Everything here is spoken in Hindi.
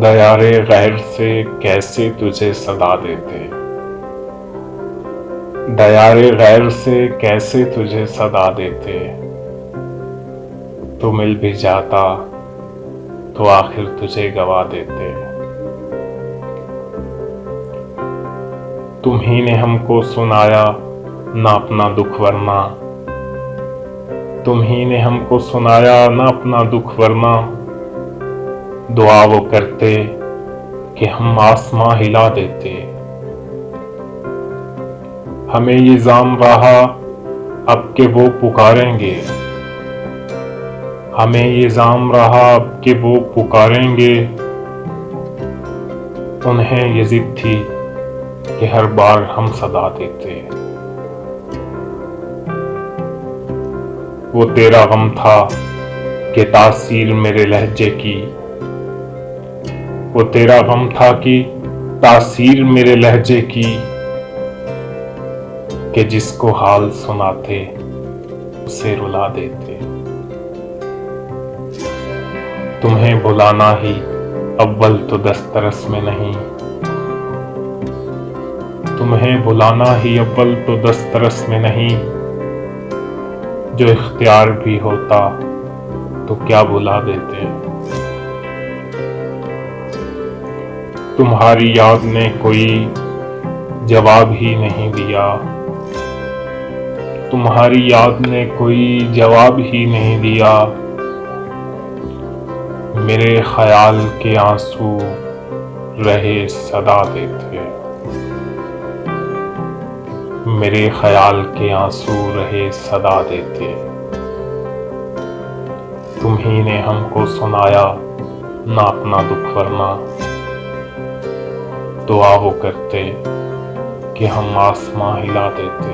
दयारे गैर से कैसे तुझे सदा देते, दयारे गैर से कैसे तुझे सदा देते। तू मिल भी जाता तो आखिर तुझे गवा देते। तुम ही ने हमको सुनाया ना अपना दुख वरना, तुम ही ने हमको सुनाया ना अपना दुख वरना। दुआ वो करते कि हम आसमां हिला देते। हमें ये जाम रहा अब के वो पुकारेंगे, हमें ये जाम रहा अब के वो पुकारेंगे। उन्हें ये जिद थी कि हर बार हम सदा देते। वो तेरा गम था कि तासीर मेरे लहजे की, वो तेरा गम था कि तासीर मेरे लहजे की, कि जिसको हाल सुनाते उसे रुला देते। तुम्हें बुलाना ही अव्वल तो दस्तरस में नहीं, तुम्हें बुलाना ही अव्वल तो दस्तरस में नहीं। जो इख्तियार भी होता तो क्या बुला देते। तुम्हारी याद ने कोई जवाब ही नहीं दिया, तुम्हारी याद ने कोई जवाब ही नहीं दिया। मेरे ख्याल के आंसू रहे सदा देते, मेरे ख्याल के आंसू रहे सदा देते। तुम ही ने हमको सुनाया ना अपना दुख वरना। दुआ वो करते कि हम आसमां हिला देते।